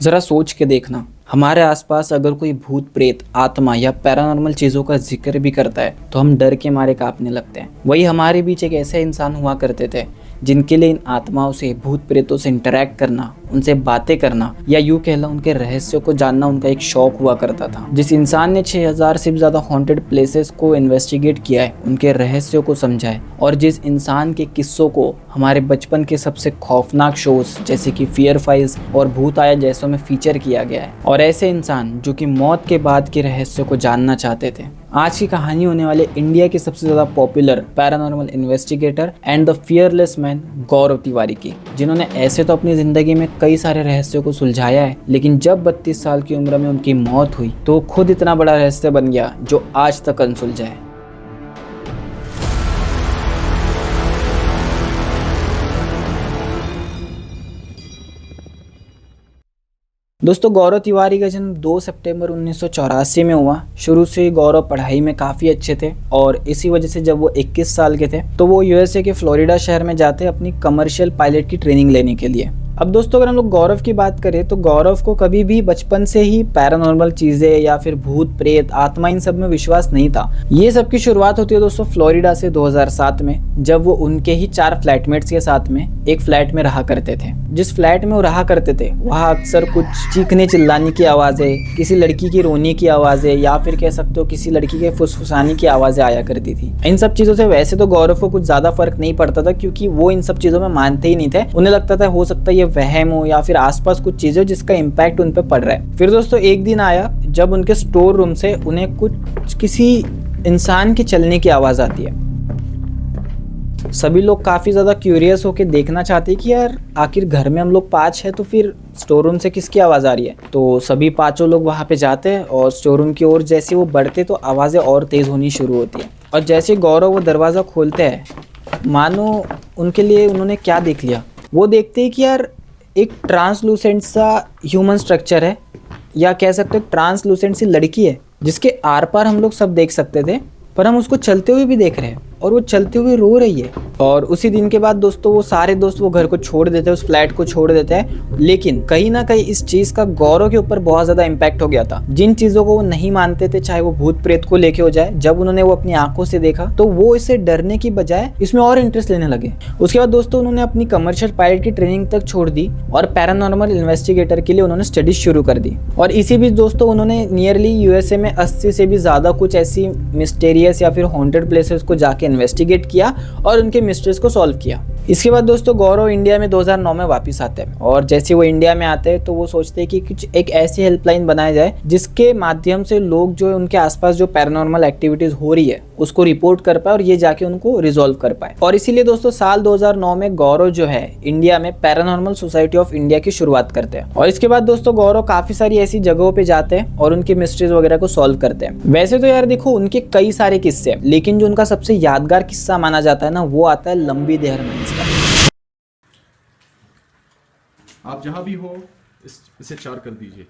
ज़रा सोच के देखना, हमारे आसपास अगर कोई भूत प्रेत आत्मा या पैरानॉर्मल चीज़ों का जिक्र भी करता है तो हम डर के मारे कांपने लगते हैं। वही हमारे बीच एक ऐसे इंसान हुआ करते थे जिनके लिए इन आत्माओं से, भूत प्रेतों से इंटरेक्ट करना, उनसे बातें करना या यूँ कह लो उनके रहस्यों को जानना उनका एक शौक हुआ करता था। जिस इंसान ने 6000 से भी ज़्यादा हॉन्टेड प्लेसेस को इन्वेस्टिगेट किया है, उनके रहस्यों को समझा है, और जिस इंसान के किस्सों को हमारे बचपन के सबसे खौफनाक शोज जैसे कि फियर फाइल्स और भूत आया जैसों में फीचर किया गया है, और ऐसे इंसान जो कि मौत के बाद के रहस्यों को जानना चाहते थे। आज की कहानी होने वाले इंडिया के सबसे ज़्यादा popular paranormal investigator and the fearless man Gaurav Tiwari की, जिन्होंने ऐसे तो अपनी ज़िंदगी में कई सारे रहस्यों को सुलझाया है, लेकिन जब 32 साल की उम्र में उनकी मौत हुई तो खुद इतना बड़ा रहस्य बन गया जो आज तक अनसुलझा है। दोस्तों, गौरव तिवारी का जन्म 2 सितंबर 1984 में हुआ। शुरू से ही गौरव पढ़ाई में काफ़ी अच्छे थे और इसी वजह से जब वो 21 साल के थे तो वो यूएसए के फ्लोरिडा शहर में जाते अपनी कमर्शियल पायलट की ट्रेनिंग लेने के लिए। अब दोस्तों, अगर हम लोग गौरव की बात करें तो गौरव को कभी भी बचपन से ही पैरानॉर्मल चीज़ें या फिर भूत प्रेत आत्मा इन सब में विश्वास नहीं था। ये सब की शुरुआत होती है दोस्तों फ्लोरिडा से 2007 में, जब वो उनके ही 4 फ्लैटमेट्स के साथ में एक फ्लैट में रहा करते थे। जिस फ्लैट में वो रहा करते थे वहाँ अक्सर कुछ चीखने चिल्लाने की आवाज़ें, किसी लड़की की रोने की आवाज़ें या फिर कह सकते हो किसी लड़की के फुसफुसाने की आवाज़ें आया करती थी। इन सब चीज़ों से वैसे तो गौरव को कुछ ज़्यादा फर्क नहीं पड़ता था, क्योंकि वो इन सब चीज़ों में मानते ही नहीं थे। उन्हें लगता था हो सकता है ये वहम हो या फिर आसपास कुछ चीजें जिसका इम्पैक्ट उन पे पड़ रहा है। फिर दोस्तों एक दिन आया जब उनके स्टोर रूम से उन्हें कुछ किसी इंसान के चलने की आवाज आती है। सभी लोग काफी ज्यादा क्यूरियस होकर देखना चाहते हैं कि यार आखिर घर में हम लोग 5 है तो फिर स्टोर रूम से किसकी आवाज आ रही है। तो सभी 5 लोग वहां पे जाते हैं और स्टोर रूम की ओर जैसे वो बढ़ते तो आवाजें और तेज होनी शुरू होती है। और जैसे गौरव वो दरवाजा खोलते हैं, मानो उनके लिए उन्होंने क्या देख लिया। वो देखते हैं कि यार एक ट्रांसलूसेंट सा ह्यूमन स्ट्रक्चर है, या कह सकते हैं ट्रांसलूसेंट सी लड़की है जिसके आर पार हम लोग सब देख सकते थे, पर हम उसको चलते हुए भी देख रहे हैं और वो चलते हुए रो रही है। और उसी दिन के बाद दोस्तों वो सारे दोस्त वो घर को छोड़ देते हैं, उस फ्लैट को छोड़ देते हैं। लेकिन कहीं ना कहीं इस चीज़ का गौरव के ऊपर बहुत ज़्यादा इम्पैक्ट हो गया था। जिन चीज़ों को वो नहीं मानते थे, चाहे वो भूत प्रेत को लेके हो जाए, जब उन्होंने वो अपनी आंखों से देखा तो वो इसे डरने की बजाय इसमें और इंटरेस्ट लेने लगे। उसके बाद दोस्तों उन्होंने अपनी कमर्शियल पायलट की ट्रेनिंग तक छोड़ दी और पैरानॉर्मल इन्वेस्टिगेटर के लिए उन्होंने स्टडीज शुरू कर दी। और इसी बीच दोस्तों उन्होंने नियरली यूएसए में 80 से भी ज़्यादा कुछ ऐसी मिस्टीरियस या फिर हॉन्टेड प्लेसेस को जाके इन्वेस्टिगेट किया और उनके मिस्ट्रीज को सॉल्व किया। इसके बाद दोस्तों गौरव इंडिया में 2009 में वापस आते हैं और जैसे वो इंडिया में आते हैं तो वो सोचते हैं कि कुछ एक ऐसी हेल्पलाइन बनाया जाए जिसके माध्यम से लोग जो है उनके आसपास जो पैरानॉर्मल एक्टिविटीज हो रही है उसको रिपोर्ट कर पाए और ये जाके उनको रिजॉल्व कर पाए। और इसीलिए दोस्तों साल 2009 में गौरव जो है इंडिया में पैरानॉर्मल सोसाइटी ऑफ इंडिया की शुरुआत करते हैं। और इसके बाद दोस्तों गौरव काफी सारी ऐसी जगहों पे जाते हैं और उनकी मिस्ट्रीज वगैरह को सॉल्व करते हैं। वैसे तो यार देखो उनके कई सारे किस्से हैं, लेकिन जो उनका सबसे यादगार किस्सा माना जाता है ना वो आता है लंबी देहर माइंस का। आप जहाँ भी हो इसे 4 कर दीजिए,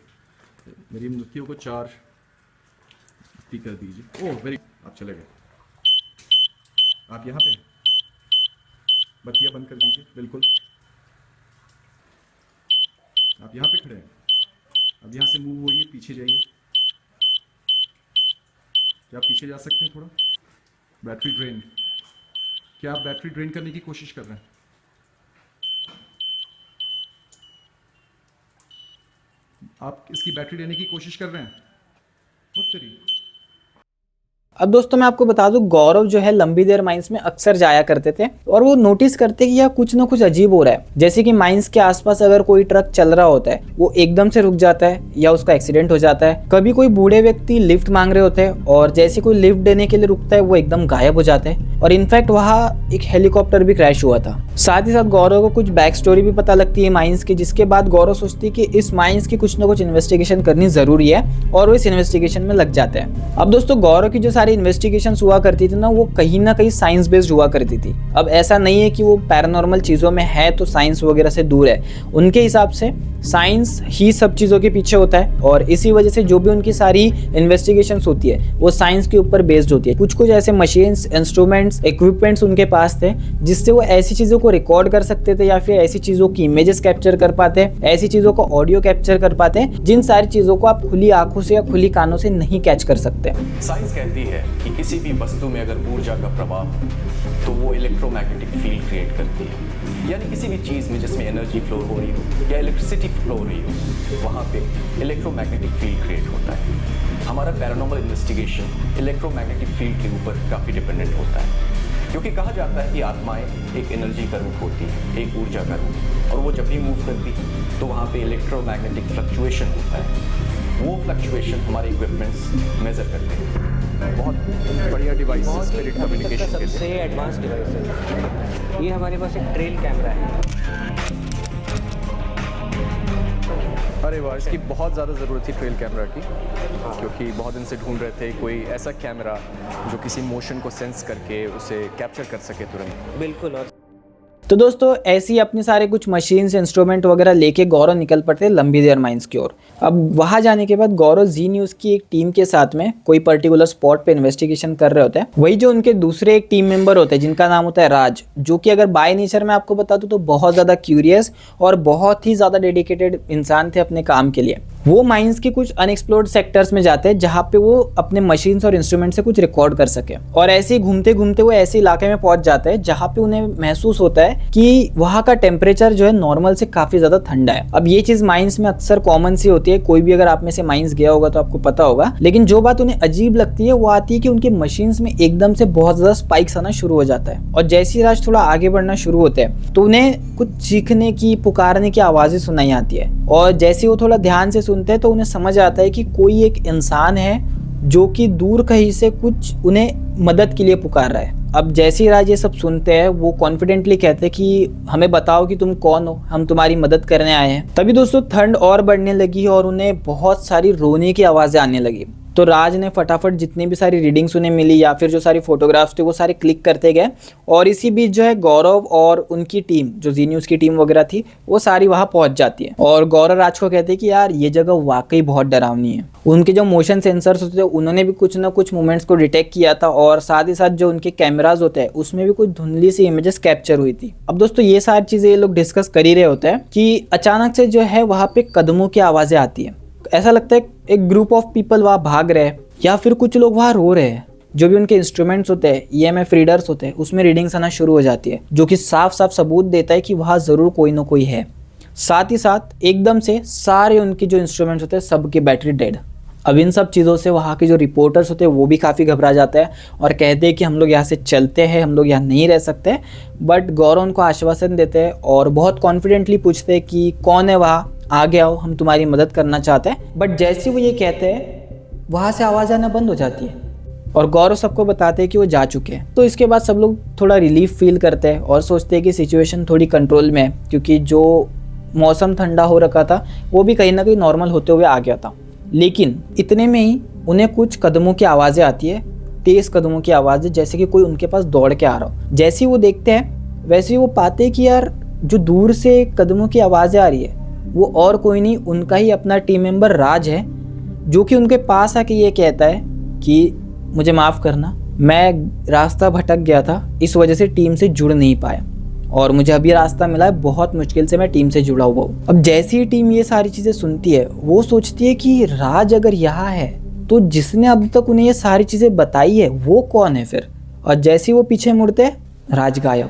मेरी मृत्यु को 4 कर दीजिए। ओह वेरी, आप चले गए। आप यहाँ पे बत्तियाँ बंद कर दीजिए, बिल्कुल आप यहाँ पे खड़े हैं। अब यहाँ से मूव होइए, पीछे जाइए। क्या आप पीछे जा सकते हैं थोड़ा? बैटरी ड्रेन, क्या आप बैटरी ड्रेन करने की कोशिश कर रहे हैं? आप इसकी बैटरी लेने की कोशिश कर रहे हैं? तेरी। अब दोस्तों मैं आपको बता दूं गौरव जो है लंबी देर माइंस में अक्सर जाया करते थे और वो नोटिस करते कि यह कुछ ना कुछ अजीब हो रहा है। जैसे कि माइंस के आसपास अगर कोई ट्रक चल रहा होता है वो एकदम से रुक जाता है या उसका एक्सीडेंट हो जाता है। कभी कोई बूढ़े व्यक्ति लिफ्ट मांग रहे होते हैं और जैसे कोई लिफ्ट देने के लिए रुकता है वो एकदम गायब हो जाते हैं। और इनफैक्ट वहाँ एक हेलीकॉप्टर भी क्रैश हुआ था। साथ ही साथ गौरव को कुछ बैक स्टोरी भी पता लगती है माइंस की, जिसके बाद गौरव सोचती है कि इस माइंस की कुछ ना कुछ इन्वेस्टिगेशन करनी जरूरी है और वो इस इन्वेस्टिगेशन में लग जाते हैं। अब दोस्तों गौरव की जो सारी सारी इन्वेस्टिगेशंस हुआ करती थी ना, वो कहीं ना कहीं साइंस बेस्ड हुआ करती थी। अब ऐसा नहीं है कि वो पैरानॉर्मल चीज़ों में है तो साइंस वगैरह से दूर है, उनके हिसाब से साइंस ही सब चीज़ों के पीछे होता है और इसी वजह से जो भी उनकी सारी इन्वेस्टिगेशंस होती है वो साइंस के ऊपर बेस्ड होती है। कुछ कुछ ऐसे मशीन्स, इंस्ट्रूमेंट्स, इक्विपमेंट्स उनके पास थे जिससे वो ऐसी चीज़ों को रिकॉर्ड कर सकते थे या फिर ऐसी चीज़ों की इमेजेस कैप्चर कर पाते हैं, ऐसी चीज़ों को ऑडियो कैप्चर कर पाते हैं जिन सारी चीज़ों को आप खुली आंखों से या खुली कानों से नहीं कैच कर सकते। साइंस कहती है कि किसी भी वस्तु में अगर ऊर्जा का प्रवाह हो तो वो इलेक्ट्रोमैग्नेटिक फील्ड क्रिएट करती है। यानी किसी भी चीज़ में जिसमें एनर्जी फ्लो हो रही हो या इलेक्ट्रिसिटी फ्लो हो रही हो वहाँ पे इलेक्ट्रोमैग्नेटिक फील्ड क्रिएट होता है। हमारा पैरानॉर्मल इन्वेस्टिगेशन इलेक्ट्रोमैग्नेटिक फील्ड के ऊपर काफ़ी डिपेंडेंट होता है, क्योंकि कहा जाता है कि आत्माएं एक एनर्जी का रूप होती है, एक ऊर्जा का रूप, और वो जब भी मूव करती है तो वहाँ पे इलेक्ट्रोमैग्नेटिक फ्लक्चुएशन होता है। वो फ्लक्चुएशन हमारे इक्विपमेंट्स मेजर करते हैं। बहुत बढ़िया डिवाइस है स्पिरिट कम्युनिकेशन के लिए। सबसे एडवांस डिवाइस है ये। हमारे पास एक ट्रेल कैमरा है। अरे वाह, इसकी बहुत ज़्यादा ज़रूरत थी ट्रेल कैमरा की, क्योंकि बहुत दिन से ढूंढ रहे थे कोई ऐसा कैमरा जो किसी मोशन को सेंस करके उसे कैप्चर कर सके तुरंत। बिल्कुल। और तो दोस्तों ऐसे ही अपने सारे कुछ मशीन्स, इंस्ट्रूमेंट वगैरह लेके गौरव निकल पड़ते लंबी देर माइंस की ओर। अब वहां जाने के बाद गौरव जी न्यूज़ की एक टीम के साथ में कोई पर्टिकुलर स्पॉट पे इन्वेस्टिगेशन कर रहे होते हैं। वही जो उनके दूसरे एक टीम मेंबर होते हैं जिनका नाम होता है राज, जो कि अगर बाय नेचर में आपको बता दूं तो बहुत ज़्यादा क्यूरियस और बहुत ही ज़्यादा डेडिकेटेड इंसान थे अपने काम के लिए। वो माइंस के कुछ अनएक्सप्लोर्ड सेक्टर्स में जाते हैं जहाँ पे वो अपने मशीन्स और इंस्ट्रूमेंट से कुछ रिकॉर्ड कर सके, और ऐसे ही घूमते घूमते वो ऐसे इलाके में पहुंच जाते हैं जहाँ पे उन्हें महसूस होता है कि वहाँ का टेम्परेचर जो है नॉर्मल से काफी ज्यादा ठंडा है। अब ये चीज माइंस में अक्सर कॉमन सी होती है, कोई भी अगर आप में से माइंस गया होगा तो आपको पता होगा। लेकिन जो बात उन्हें अजीब लगती है वो आती है कि उनके मशीन्स में एकदम से बहुत ज्यादा स्पाइक्स आना शुरू हो जाता है, और जैसे ही राज थोड़ा आगे बढ़ना शुरू होते हैं तो उन्हें कुछ चीखने की, पुकारने की आवाजें सुनाई आती है, और जैसे वो थोड़ा ध्यान से सुनते हैं तो उन्हें समझ आता है कि कोई एक इंसान है जो कि दूर कहीं से कुछ उन्हें मदद के लिए पुकार रहा है। अब जैसे ही राज ये सब सुनते हैं वो कॉन्फिडेंटली कहते हैं कि हमें बताओ कि तुम कौन हो, हम तुम्हारी मदद करने आए हैं। तभी दोस्तों ठंड और बढ़ने लगी और उन्हें बहुत सारी रोने की आवाज़ें आने लगी। तो राज ने फटाफट जितनी भी सारी रीडिंग्स उन्हें मिली या फिर जो सारी फोटोग्राफ्स थे वो सारे क्लिक करते गए, और इसी बीच जो है गौरव और उनकी टीम, जो जी न्यूज़ की टीम वगैरह थी, वो सारी वहाँ पहुँच जाती है। और गौरव राज को कहते हैं कि यार ये जगह वाकई बहुत डरावनी है। उनके जो मोशन सेंसर्स होते थे उन्होंने भी कुछ ना कुछ मूवमेंट्स को डिटेक्ट किया था, और साथ ही साथ जो उनके कैमराज होते हैं उसमें भी कुछ धुंधली सी इमेजेस कैप्चर हुई थी। अब दोस्तों ये सारी चीज़ें ये लोग डिस्कस कर ही रहे होते हैं कि अचानक से जो है वहाँ पे कदमों की आवाज़ें आती है। ऐसा लगता है एक ग्रुप ऑफ पीपल वहाँ भाग रहे हैं या फिर कुछ लोग वहाँ रो रहे हैं। जो भी उनके इंस्ट्रूमेंट्स होते हैं, EMF रीडर्स होते हैं, उसमें रीडिंग्स आना शुरू हो जाती है, जो कि साफ साफ सबूत देता है कि वहाँ ज़रूर कोई ना कोई है। साथ ही साथ एकदम से सारे उनके जो इंस्ट्रूमेंट्स होते हैं सबकी बैटरी डेड। अब इन सब चीज़ों से वहाँ के जो रिपोर्टर्स होते हैं वो भी काफ़ी घबरा जाते हैं और कहते हैं कि हम लोग यहाँ से चलते हैं, हम लोग यहाँ नहीं रह सकते। बट गौरव उनको आश्वासन देते हैं और बहुत कॉन्फिडेंटली पूछते हैं कि कौन है वहाँ, आगे आओ, हम तुम्हारी मदद करना चाहते हैं। बट जैसे वो ये कहते हैं वहाँ से आवाज़ आना बंद हो जाती है और गौरव सबको बताते हैं कि वो जा चुके हैं। तो इसके बाद सब लोग थोड़ा रिलीफ फील करते हैं और सोचते हैं कि सिचुएशन थोड़ी कंट्रोल में है, क्योंकि जो मौसम ठंडा हो रखा था वो भी कहीं ना कहीं नॉर्मल होते हुए आ गया था। लेकिन इतने में ही उन्हें कुछ कदमों की आवाज़ें आती है, तेज़ कदमों की आवाज़ें, जैसे कि कोई उनके पास दौड़ के आ रहा हो। जैसे ही वो देखते हैं वैसे ही वो पाते हैं कि यार जो दूर से कदमों की आवाज़ें आ रही है वो और कोई नहीं, उनका ही अपना टीम मेंबर राज है, जो कि उनके पास आके ये कहता है कि मुझे माफ़ करना, मैं रास्ता भटक गया था, इस वजह से टीम से जुड़ नहीं पाया और मुझे अभी रास्ता मिला है, बहुत मुश्किल से मैं टीम से जुड़ा हुआ हूँ। अब जैसी ही टीम ये सारी चीज़ें सुनती है वो सोचती है कि राज अगर यहाँ है तो जिसने अब तक उन्हें ये सारी चीज़ें बताई है वो कौन है फिर। और जैसे ही वो पीछे मुड़ते राज गायब।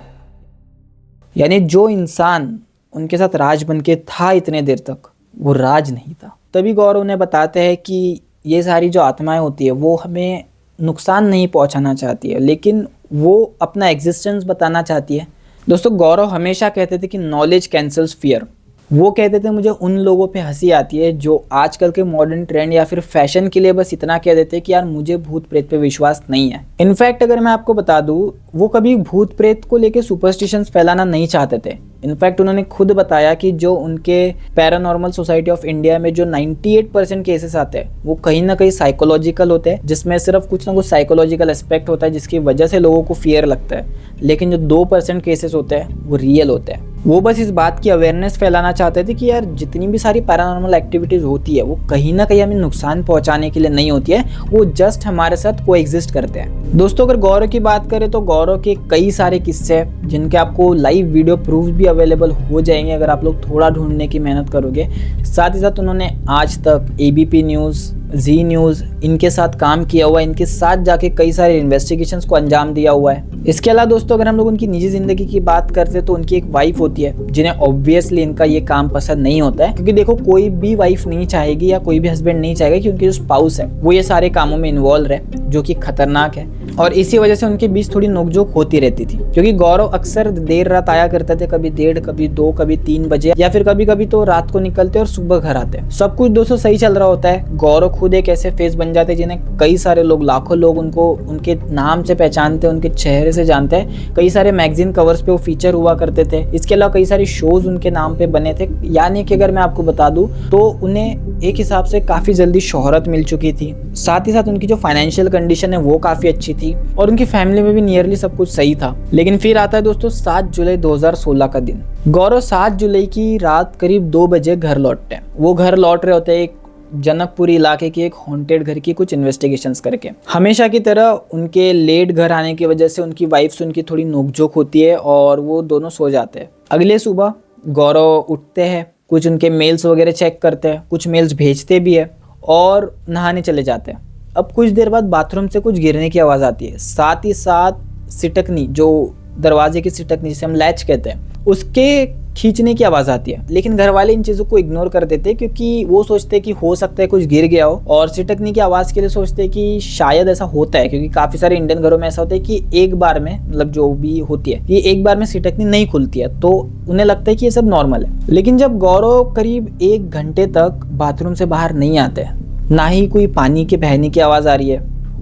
यानी जो इंसान उनके साथ राज बन के था इतने देर तक वो राज नहीं था। तभी गौरव उन्हें बताते हैं कि ये सारी जो आत्माएं होती है वो हमें नुकसान नहीं पहुंचाना चाहती है, लेकिन वो अपना एग्जिस्टेंस बताना चाहती है। दोस्तों गौरव हमेशा कहते थे कि नॉलेज कैंसल्स फियर। वो कहते थे मुझे उन लोगों पे हंसी आती है जो आजकल के मॉडर्न ट्रेंड या फिर फैशन के लिए बस इतना कह देते कि यार मुझे भूत प्रेत पे विश्वास नहीं है। इनफैक्ट अगर मैं आपको बता दूं वो कभी भूत प्रेत को लेके सुपरस्टिशंस फैलाना नहीं चाहते थे। इनफैक्ट उन्होंने खुद बताया कि जो उनके पैरानॉर्मल सोसाइटी ऑफ इंडिया में जो 98% केसेस आते हैं वो कहीं ना कहीं साइकोलॉजिकल होते हैं, जिसमें सिर्फ कुछ ना कुछ साइकोलॉजिकल एस्पेक्ट होता है जिसकी वजह से लोगों को फियर लगता है। लेकिन जो 2% केसेस होते हैं वो रियल होते हैं। वो बस इस बात की अवेयरनेस फैलाना चाहते थे कि यार जितनी भी सारी पैरानॉर्मल एक्टिविटीज़ होती है वो कहीं ना कहीं हमें नुकसान पहुंचाने के लिए नहीं होती है, वो जस्ट हमारे साथ कोएग्जिस्ट करते हैं। दोस्तों अगर गौरव की बात करें तो गौरव के कई सारे किस्से हैं जिनके आपको लाइव वीडियो प्रूफ भी अवेलेबल हो जाएंगे अगर आप लोग थोड़ा ढूंढने की मेहनत करोगे। साथ ही साथ उन्होंने आज तक ABP न्यूज़, जी न्यूज़ इनके साथ काम किया हुआ है, इनके साथ जाके कई सारे इन्वेस्टिगेशंस को अंजाम दिया हुआ है। इसके अलावा दोस्तों अगर हम लोग उनकी निजी ज़िंदगी की बात करते हैं तो उनकी एक वाइफ होती है जिन्हें ऑब्वियसली इनका ये काम पसंद नहीं होता है, क्योंकि देखो कोई भी वाइफ नहीं चाहेगी या कोई भी हस्बैंड नहीं चाहेगा कि उनकी जो स्पाउस है वो ये सारे कामों में इन्वॉल्व रहे, जो कि खतरनाक है। और इसी वजह से उनके बीच थोड़ी नोकझोंक होती रहती थी, क्योंकि गौरव अक्सर देर रात आया करते थे, कभी 1:30, कभी 2, कभी 3 बजे, या फिर कभी कभी तो रात को निकलते और सुबह घर आते। सब कुछ दोस्तों सही चल रहा होता है। गौरव खुद एक ऐसे फेस बन जाते हैं जिन्हें कई सारे लोग, लाखों लोग उनको उनके नाम से पहचानते हैं, उनके चेहरे से जानते हैं। कई सारे मैगजीन कवर्स पे वो फीचर हुआ करते थे। इसके अलावा कई सारे शोज उनके नाम पे बने थे। यानी कि अगर मैं आपको बता दूं तो उन्हें एक हिसाब से काफी जल्दी शोहरत मिल चुकी थी। साथ ही साथ उनकी जो फाइनेंशियल कंडीशन है वो काफी अच्छी थी और उनकी फैमिली में भी नियरली सब कुछ सही था। लेकिन फिर आता है दोस्तों 7 जुलाई 2016 का दिन। गौरव 7 जुलाई की रात करीब 2 बजे घर लौटते हैं। वो घर लौट रहे होते हैं एक जनकपुरी इलाके की एक हॉन्टेड घर की कुछ इन्वेस्टिगेशंस करके। हमेशा की तरह उनके लेट घर आने की वजह से उनकी वाइफ से उनकी थोड़ी नोकझोंक होती है और वो दोनों सो जाते हैं। अगले सुबह गौरव उठते हैं, कुछ उनके मेल्स वगैरह चेक करते हैं, कुछ मेल्स भेजते भी है और नहाने चले जाते हैं। अब कुछ देर बाद बाथरूम से कुछ गिरने की आवाज़ आती है। साथ ही साथ सिटकनी, जो दरवाजे की सिटकनी जिसे हम लैच कहते हैं, उसके खींचने की आवाज़ आती है। लेकिन घर वाले इन चीज़ों को इग्नोर कर देते हैं क्योंकि वो सोचते हैं कि हो सकता है कुछ गिर गया हो, और सिटकनी की आवाज़ के लिए सोचते हैं कि शायद ऐसा होता है, क्योंकि काफ़ी सारे इंडियन घरों में ऐसा होता है कि एक बार में, मतलब जो भी होती है ये एक बार में सिटकनी नहीं खुलती है, तो उन्हें लगता है कि ये सब नॉर्मल है। लेकिन जब गौरव करीब 1 घंटे तक बाथरूम से बाहर नहीं आते, ना ही कोई पानी के बहने की आवाज़ आ रही है,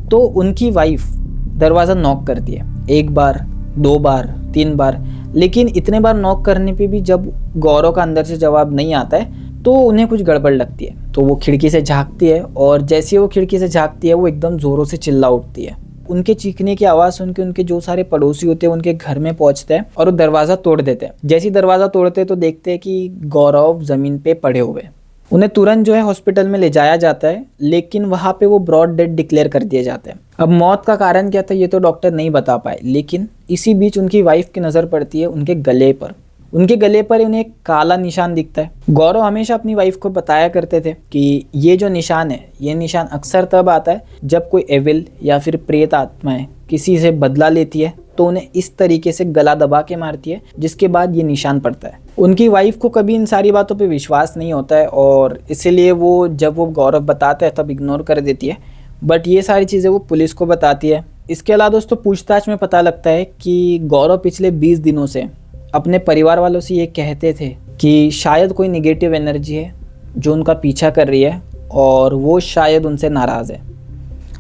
तो उनकी वाइफ दरवाज़ा नॉक करती है। 1 बार, 2 बार, 3 बार, लेकिन इतने बार नॉक करने पे भी जब गौरव का अंदर से जवाब नहीं आता है तो उन्हें कुछ गड़बड़ लगती है। तो वो खिड़की से झांकती है और जैसे वो खिड़की से झांकती है वो एकदम ज़ोरों से चिल्ला उठती है। उनके चीखने की आवाज़ सुन के उनके जो सारे पड़ोसी होते हैं उनके घर में पहुंचते हैं और वो दरवाज़ा तोड़ देते हैं। जैसे ही दरवाज़ा तोड़ते हैं तो देखते हैं कि गौरव ज़मीन पे पड़े हुए। उन्हें तुरंत जो है हॉस्पिटल में ले जाया जाता है, लेकिन वहाँ पे वो ब्रॉड डेड डिक्लेयर कर दिए जाते हैं। अब मौत का कारण क्या था ये तो डॉक्टर नहीं बता पाए, लेकिन इसी बीच उनकी वाइफ की नज़र पड़ती है उनके गले पर। उनके गले पर उन्हें एक काला निशान दिखता है। गौरव हमेशा अपनी वाइफ को बताया करते थे कि ये जो निशान है, ये निशान अक्सर तब आता है जब कोई एविल या फिर प्रेत आत्माएं किसी से बदला लेती है तो उन्हें इस तरीके से गला दबा के मारती है, जिसके बाद ये निशान पड़ता है। उनकी वाइफ को कभी इन सारी बातों पे विश्वास नहीं होता है और इसीलिए वो जब वो गौरव बताता है तब इग्नोर कर देती है, बट ये सारी चीज़ें वो पुलिस को बताती है। इसके अलावा दोस्तों पूछताछ में पता लगता है कि गौरव पिछले 20 दिनों से अपने परिवार वालों से ये कहते थे कि शायद कोई निगेटिव एनर्जी है जो उनका पीछा कर रही है और वो शायद उनसे नाराज़ है।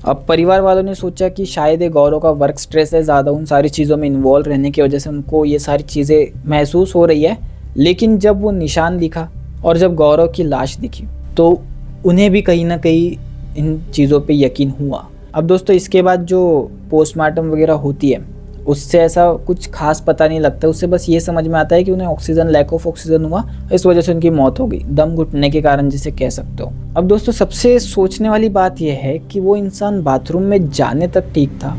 अब परिवार वालों ने सोचा कि शायद ये गौरव का वर्क स्ट्रेस है ज़्यादा, उन सारी चीज़ों में इन्वॉल्व रहने की वजह से उनको ये सारी चीज़ें महसूस हो रही है। लेकिन जब वो निशान दिखा और जब गौरव की लाश दिखी तो उन्हें भी कहीं ना कहीं इन चीज़ों पे यकीन हुआ। अब दोस्तों इसके बाद जो पोस्टमार्टम वगैरह होती है उससे ऐसा कुछ खास पता नहीं लगता, उससे बस ये समझ में आता है कि उन्हें ऑक्सीजन, लैक ऑफ ऑक्सीजन हुआ, इस वजह से उनकी मौत हो गई, दम घुटने के कारण जिसे कह सकते हो। अब दोस्तों सबसे सोचने वाली बात यह है कि वो इंसान बाथरूम में जाने तक ठीक था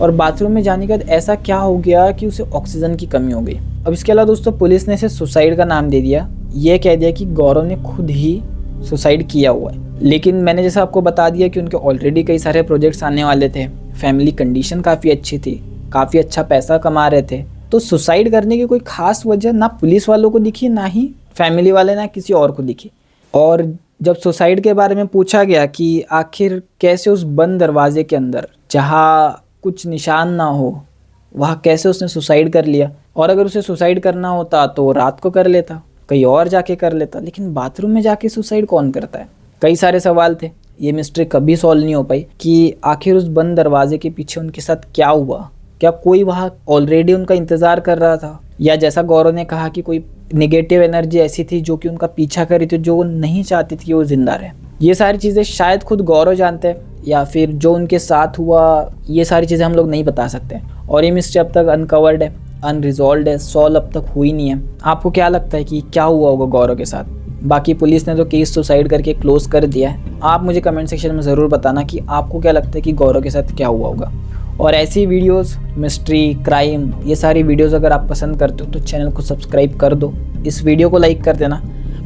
और बाथरूम में जाने के बाद ऐसा क्या हो गया कि उसे ऑक्सीजन की कमी हो गई। अब इसके अलावा दोस्तों पुलिस ने इसे सुसाइड का नाम दे दिया, ये कह दिया कि गौरव ने खुद ही सुसाइड किया हुआ है। लेकिन मैंने जैसा आपको बता दिया कि उनके ऑलरेडी कई सारे प्रोजेक्ट्स आने वाले थे, फैमिली कंडीशन काफ़ी अच्छी थी, काफ़ी अच्छा पैसा कमा रहे थे, तो सुसाइड करने की कोई खास वजह ना पुलिस वालों को दिखी, ना ही फैमिली वाले, ना किसी और को दिखी। और जब सुसाइड के बारे में पूछा गया कि आखिर कैसे उस बंद दरवाजे के अंदर जहाँ कुछ निशान ना हो वहाँ कैसे उसने सुसाइड कर लिया, और अगर उसे सुसाइड करना होता तो रात को कर लेता, कहीं और जाके कर लेता, लेकिन बाथरूम में जाके सुसाइड कौन करता है। कई सारे सवाल थे, ये मिस्ट्री कभी सॉल्व नहीं हो पाई कि आखिर उस बंद दरवाजे के पीछे उनके साथ क्या हुआ क्या कोई वहाँ ऑलरेडी उनका इंतज़ार कर रहा था, या जैसा गौरव ने कहा कि कोई नेगेटिव एनर्जी ऐसी थी जो कि उनका पीछा कर रही थी, जो वो नहीं चाहती थी कि वो जिंदा रहे। ये सारी चीज़ें शायद खुद गौरव जानते हैं, या फिर जो उनके साथ हुआ, ये सारी चीज़ें हम लोग नहीं बता सकते। और ये मिस्ट्री अब तक अनकवर्ड है, अनरिजॉल्व है, सॉल्व अब तक हुई नहीं है। आपको क्या लगता है कि क्या हुआ होगा गौरव के साथ? बाकी पुलिस ने तो केस सुसाइड करके क्लोज कर दिया है। आप मुझे कमेंट सेक्शन में ज़रूर बताना कि आपको क्या लगता है कि गौरव के साथ क्या हुआ होगा। और ऐसी वीडियोस, मिस्ट्री, क्राइम, ये सारी वीडियोस अगर आप पसंद करते हो तो चैनल को सब्सक्राइब कर दो, इस वीडियो को लाइक कर देना।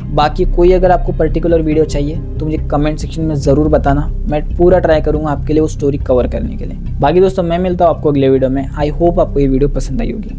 बाकी कोई अगर आपको पर्टिकुलर वीडियो चाहिए तो मुझे कमेंट सेक्शन में ज़रूर बताना, मैं पूरा ट्राई करूँगा आपके लिए वो स्टोरी कवर करने के लिए। बाकी दोस्तों मैं मिलता हूँ आपको अगले वीडियो में। आई होप आपको ये वीडियो पसंद आई होगी।